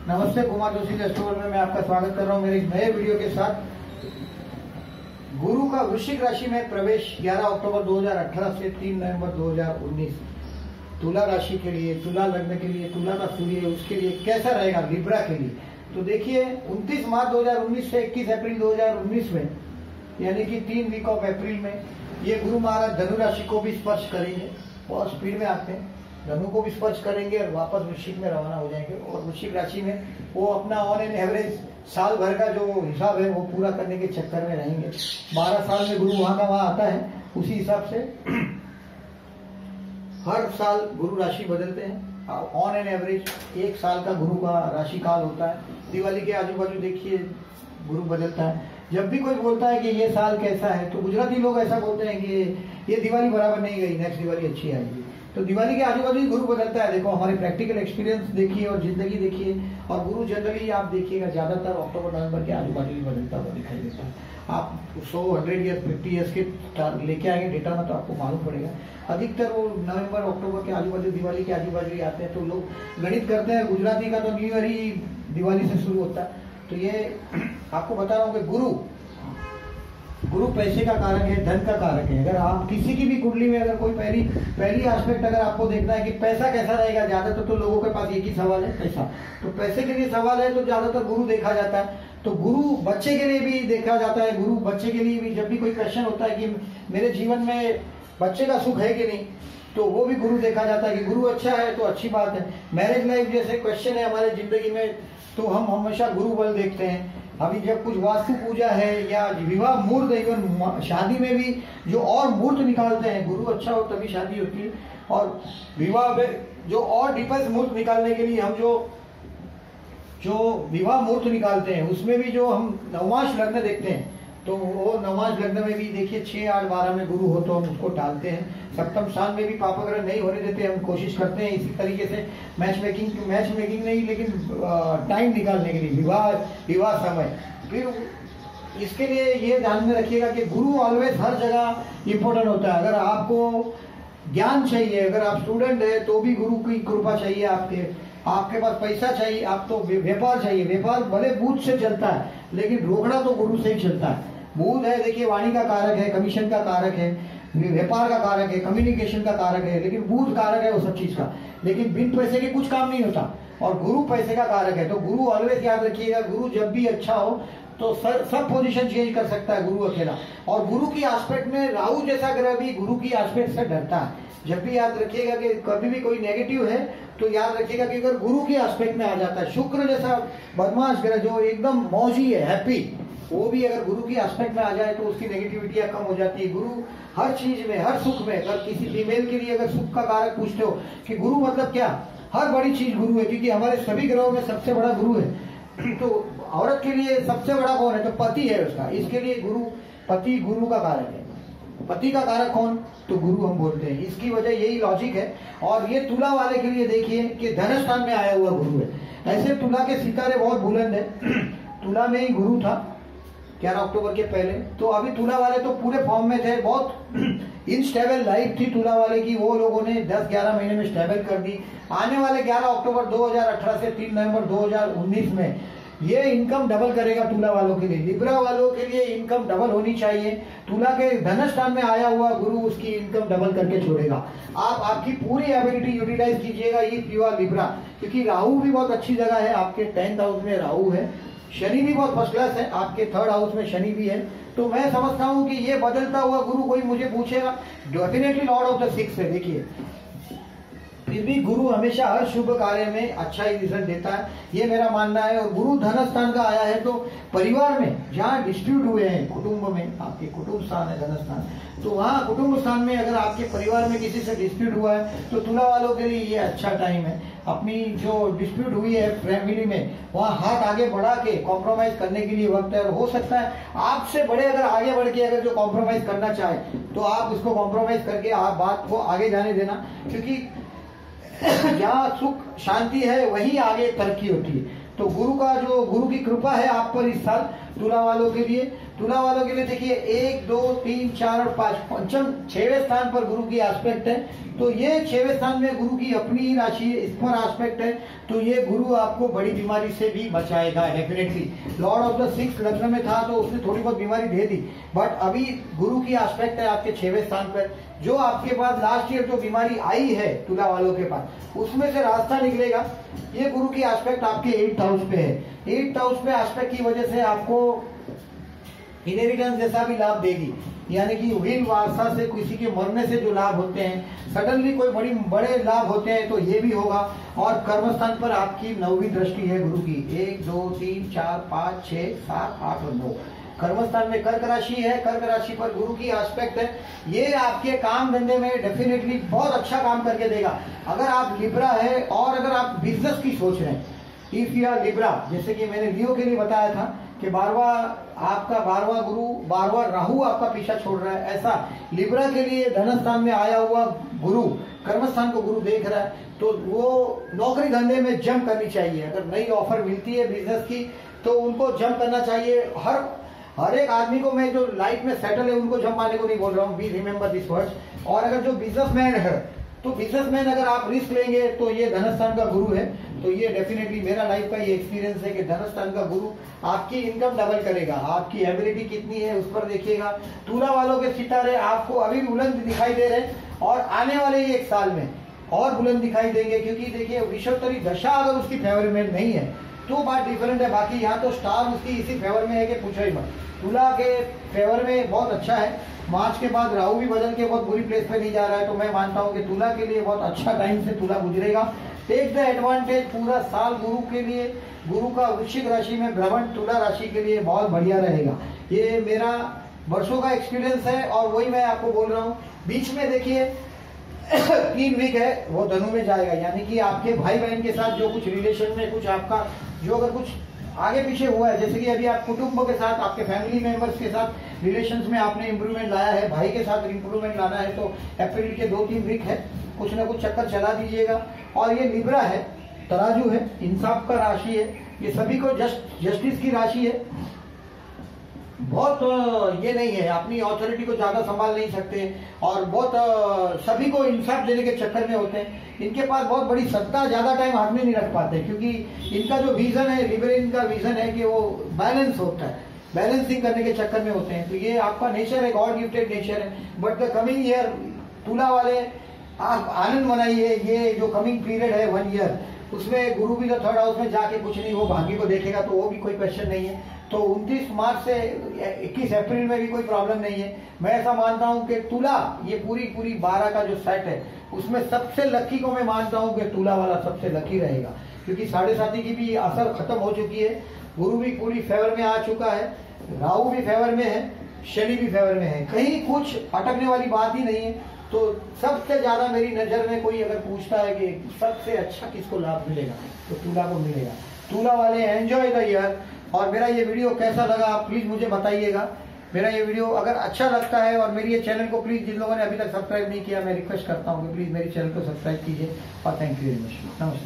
नमस्ते, कुमार जोशी स्टोर में मैं आपका स्वागत कर रहा हूं मेरे एक नए वीडियो के साथ। गुरु का वृश्चिक राशि में प्रवेश 11 अक्टूबर 2018 से 3 नवंबर 2019 तुला राशि के लिए, तुला लग्न के लिए, तुला का सूर्य उसके लिए कैसा रहेगा, लिब्रा के लिए। तो देखिए 29 मार्च 2019 से 21 अप्रैल 2019 में, यानी कि 3 वीक ऑफ अप्रैल में ये गुरु महाराज धनु राशि को भी स्पर्श करेंगे और स्पीड में आते हैं, धनु को भी स्पर्श करेंगे और वापस वृश्चिक में रवाना हो जाएंगे। और वृश्चिक राशि में वो अपना ऑन एन एवरेज साल भर का जो हिसाब है वो पूरा करने के चक्कर में रहेंगे। 12 साल में गुरु वहां का वहां आता है, उसी हिसाब से हर साल गुरु राशि बदलते हैं। ऑन एन एवरेज 1 साल का गुरु का राशि काल होता है। दिवाली के आजू बाजू देखिए गुरु बदलता है। जब भी कोई बोलता है कि ये साल कैसा है, तो गुजराती लोग ऐसा बोलते हैं कि ये दिवाली बराबर नहीं गई, नेक्स्ट दिवाली अच्छी आएगी। तो दिवाली के आजू बाजू ही गुरु बदलता है। देखो हमारे प्रैक्टिकल एक्सपीरियंस देखिए और जिंदगी देखिए, और गुरु जनरली आप देखिएगा ज्यादातर अक्टूबर नवंबर के आजू बाजू ही बदलता हुआ दिखाई देता है। आप 100, 100 ईयर्स, 50 ईयर्स के लेके आएंगे डेटा में तो आपको मालूम पड़ेगा। अधिकतर वो नवंबर अक्टूबर के आजू बाजू, दिवाली के आजू बाजू ही आते हैं। तो लोग गणित करते हैं, गुजराती का तो न्यू ईयर ही दिवाली से शुरू होता है। तो ये आपको बता रहा हूँ कि गुरु पैसे का कारक है, धन का कारक है। अगर आप किसी की भी कुंडली में अगर कोई पहली एस्पेक्ट अगर आपको देखना है कि पैसा कैसा रहेगा, ज्यादातर तो लोगों के पास एक ही सवाल है, पैसा। तो पैसे के लिए सवाल है तो ज्यादातर गुरु देखा जाता है। तो गुरु बच्चे के लिए भी देखा जाता है। गुरु बच्चे के लिए भी जब भी कोई क्वेश्चन होता है कि मेरे जीवन में बच्चे का सुख है कि नहीं, तो वो भी गुरु देखा जाता है कि गुरु अच्छा है तो अच्छी बात है। मैरिज लाइफ जैसे क्वेश्चन है हमारे जिंदगी में, तो हम हमेशा गुरु बल देखते हैं। अभी जब कुछ वास्तु पूजा है या विवाह मुहूर्त, इवन शादी में भी जो और मुहूर्त निकालते हैं, गुरु अच्छा हो तभी शादी होती है। और विवाह में जो और डीपेस्ट मुहूर्त निकालने के लिए हम जो विवाह मुहूर्त निकालते हैं, उसमें भी जो हम नवमांश लग्न देखते हैं, तो वो नवमांश लग्न में भी देखिए 6, 8, 12 में गुरु हो तो हम उसको डालते हैं। सप्तम स्थान में भी पापग्रह नहीं होने देते, हम कोशिश करते हैं इसी तरीके से मैच मेकिंग नहीं, लेकिन टाइम निकालने के लिए विवाह समय। फिर इसके लिए ये ध्यान में रखिएगा कि गुरु ऑलवेज हर जगह इंपॉर्टेंट होता है। अगर आपको ज्ञान चाहिए, अगर आप स्टूडेंट है तो भी गुरु की कृपा चाहिए। आपके पास पैसा चाहिए, आप तो व्यापार चाहिए, व्यापार भले बुध से चलता है लेकिन रोकड़ा तो गुरु से ही चलता है। बुध है देखिए वाणी का कारक है, कमीशन का कारक है, व्यापार का कारक है, कम्युनिकेशन का कारक है, लेकिन बुध कारक है वो सब चीज का। लेकिन बिन पैसे के कुछ काम नहीं होता, और गुरु पैसे का कारक है। तो गुरु ऑलवेज याद रखिएगा, गुरु जब भी अच्छा हो तो सब पोजीशन चेंज कर सकता है गुरु अकेला। और गुरु की एस्पेक्ट में राहु जैसा ग्रह भी गुरु की एस्पेक्ट से डरता है। जब भी याद रखिएगा कि कभी भी कोई नेगेटिव है तो याद रखिएगा कि अगर गुरु के एस्पेक्ट में आ जाता है, शुक्र जैसा बदमाश ग्रह जो एकदम मौजी है, हैप्पी, वो भी अगर गुरु की एस्पेक्ट में आ जाए तो उसकी नेगेटिविटी कम हो जाती है। गुरु हर चीज में, हर सुख में, अगर किसी फीमेल के लिए अगर सुख का कारक पूछते हो कि गुरु मतलब क्या, हर बड़ी चीज गुरु है, क्योंकि हमारे सभी ग्रहों में सबसे बड़ा गुरु है। तो औरत के लिए सबसे बड़ा कौन है, तो पति है उसका। इसके लिए पति गुरु का कारक है। पति का कारक कौन, तो गुरु हम बोलते हैं। इसकी वजह यही लॉजिक है। और ये तुला वाले के लिए देखिए कि धन स्थान में आया हुआ गुरु है। ऐसे तुला के सितारे बहुत बुलंद है। तुला में ही गुरु था 11 अक्टूबर के पहले। तो अभी तुला वाले तो पूरे फॉर्म में थे, बहुत इनस्टेबल लाइफ थी तुला वाले की, वो लोगों ने 10-11 महीने में स्टेबल कर दी। आने वाले 11 अक्टूबर 2018 से 3 नवंबर 2019 में ये इनकम डबल करेगा तुला वालों के लिए। लिब्रा वालों के लिए इनकम डबल होनी चाहिए। तुला के धन स्थान में आया हुआ गुरु उसकी इनकम डबल करके छोड़ेगा। आप आपकी पूरी एबिलिटी यूटिलाइज कीजिएगा इफ यू आर लिब्रा, क्योंकि राहु भी बहुत अच्छी जगह है, आपके 10th हाउस में राहु है। शनि भी बहुत फर्स्ट क्लास है, आपके 3rd हाउस में शनि भी है। तो मैं समझता हूँ कि ये बदलता हुआ गुरु, कोई मुझे पूछेगा, डेफिनेटली लॉर्ड ऑफ द 6 है। देखिए फिर भी गुरु हमेशा हर शुभ कार्य में अच्छा ही रिजल्ट देता है, ये मेरा मानना है। और गुरु धन स्थान का आया है तो परिवार में जहाँ डिस्प्यूट हुए हैं, कुटुंब में, आपके कुटुंब स्थान है धन स्थान, तो वहाँ कुटुंब स्थान में अगर आपके परिवार में किसी से डिस्प्यूट हुआ है तो तुला वालों के लिए ये अच्छा टाइम है। अपनी जो डिस्प्यूट हुई है फैमिली में, वहाँ हाथ आगे बढ़ा के कॉम्प्रोमाइज करने के लिए वक्त है। और हो सकता है आपसे बड़े अगर आगे बढ़ के अगर जो कॉम्प्रोमाइज करना चाहे तो आप उसको कॉम्प्रोमाइज करके आप बात को आगे जाने देना, क्योंकि जहाँ सुख शांति है वहीं आगे तरक्की होती है। तो गुरु की कृपा है आप पर इस साल तुला वालों के लिए। तुला वालों के लिए देखिए 1, 2, 3, 4 और 5 पंचम 6वें स्थान पर गुरु की एस्पेक्ट है। तो ये 6वें स्थान में गुरु की अपनी ही राशि है, इस पर एस्पेक्ट है। तो ये गुरु आपको बड़ी बीमारी से भी बचाएगा definitely. Lord of the six लग्न में था तो उसने थोड़ी बहुत बीमारी दे दी, बट अभी गुरु की एस्पेक्ट है आपके 6वें स्थान पर। जो आपके पास लास्ट ईयर जो बीमारी आई है तुला वालों के पास, उसमें से रास्ता निकलेगा। ये गुरु की एस्पेक्ट आपके 8th हाउस पे है। 8th हाउस पे एस्पेक्ट की वजह से आपको इनहेरिटेंस जैसा भी लाभ देगी, यानी कि विल वारसा से किसी के मरने से जो लाभ होते हैं, सडनली कोई बड़े लाभ होते हैं, तो ये भी होगा। और कर्म स्थान पर आपकी 9वीं दृष्टि है गुरु की। 1, 2, 3, 4, 5, 6, 7, 8 और 9 कर्म स्थान में कर्क राशि है। कर्क राशि पर गुरु की एस्पेक्ट है। ये आपके काम धंधे में डेफिनेटली बहुत अच्छा काम करके देगा। अगर आप लिब्रा है और अगर आप बिजनेस की सोच रहे हैं, इफ यू आर लिब्रा, जैसे कि मैंने लियो के लिए बताया था कि 12वां गुरु 12वां राहु आपका पीछा छोड़ रहा है, ऐसा लिब्रा के लिए धन स्थान में आया हुआ गुरु कर्म स्थान को गुरु देख रहा है। तो वो नौकरी धंधे में जंप करनी चाहिए। अगर नई ऑफर मिलती है बिजनेस की तो उनको जंप करना चाहिए। हर एक आदमी को, मैं जो लाइफ में सेटल है उनको जंप आने को नहीं बोल रहा हूँ, बी रिमेंबर दिस वर्ड्स। और अगर जो बिजनेसमैन है तो बिजनेसमैन अगर आप रिस्क लेंगे तो ये धनस्थान का गुरु है। तो ये डेफिनेटली मेरा लाइफ का ये एक्सपीरियंस है कि धनस्थान का गुरु आपकी इनकम डबल करेगा। आपकी एबिलिटी कितनी है उस पर देखिएगा। तुला वालों के सितारे आपको अभी बुलंद दिखाई दे रहे हैं और आने वाले 1 साल में और बुलंद दिखाई देंगे, क्योंकि देखिए विषवतरी दशा अगर उसकी फेवर में नहीं है तो बात डिफरेंट है। बाकी यहाँ तो स्टार उसकी इसी फेवर में है कि पूछो ही मत। तुला के फेवर में बहुत अच्छा है। मार्च के बाद राहु भी बदल के बहुत बुरी प्लेस पे नहीं जा रहा है, तो मैं मानता हूँ कि तुला के लिए बहुत अच्छा टाइम से तुला गुजरेगा। टेक द एडवांटेज, पूरा साल गुरु के लिए, गुरु का वृश्चिक राशि में भ्रमण तुला राशि के लिए बहुत बढ़िया रहेगा। ये मेरा वर्षों का एक्सपीरियंस है और वही मैं आपको बोल रहा हूँ। बीच में देखिए 3 वीक है वो धनु में जाएगा, यानी कि आपके भाई बहन के साथ जो कुछ रिलेशन में कुछ आपका जो अगर कुछ आगे पीछे हुआ है, जैसे कि अभी आप कुटुंब के साथ, आपके फैमिली मेंबर्स के साथ रिलेशंस में आपने इंप्रूवमेंट लाया है, भाई के साथ इंप्रूवमेंट लाना है, तो अप्रैल के 2-3 वीक है, कुछ ना कुछ चक्कर चला दीजिएगा। और ये लिब्रा है, तराजू है, इंसाफ का राशि है, ये सभी को जस्टिस की राशि है। बहुत ये नहीं है, अपनी अथॉरिटी को ज्यादा संभाल नहीं सकते और बहुत सभी को इंसाफ देने के चक्कर में होते हैं। इनके पास बहुत बड़ी सत्ता ज्यादा टाइम हाथ में नहीं रख पाते, क्योंकि इनका जो विजन है, लिबरेलियन का विजन है कि वो बैलेंस होता है, बैलेंसिंग करने के चक्कर में होते हैं। तो ये आपका नेचर है, गॉड गिफ्टेड नेचर है। बट द कमिंग ईयर तुला वाले आप आनंद मनाइए। ये जो कमिंग पीरियड है 1 ईयर, उसमें गुरु भी तो 3rd हाउस में जाके कुछ नहीं, वो भाग्य को देखेगा, तो वो भी कोई क्वेश्चन नहीं है। तो 29 मार्च से 21 अप्रैल में भी कोई प्रॉब्लम नहीं है। मैं ऐसा मानता हूं कि तुला, ये पूरी 12 का जो सेट है उसमें सबसे लकी को मैं मानता हूं कि तुला वाला सबसे लकी रहेगा, क्योंकि 7.5 की भी असर खत्म हो चुकी है। गुरु भी पूरी फेवर में आ चुका है, राहु भी फेवर में है, शनि भी फेवर में है, कहीं कुछ अटकने वाली बात ही नहीं है। तो सबसे ज्यादा मेरी नजर में कोई अगर पूछता है कि सबसे अच्छा किसको लाभ मिलेगा तो तुला को मिलेगा। तुला वाले एंजॉय द ईयर। और मेरा ये वीडियो कैसा लगा आप प्लीज मुझे बताइएगा। मेरा ये वीडियो अगर अच्छा लगता है और मेरी ये चैनल को प्लीज, जिन लोगों ने अभी तक सब्सक्राइब नहीं किया, मैं रिक्वेस्ट करता हूँ कि प्लीज मेरे चैनल को सब्सक्राइब कीजिए। और थैंक यू वेरी मच। नमस्ते।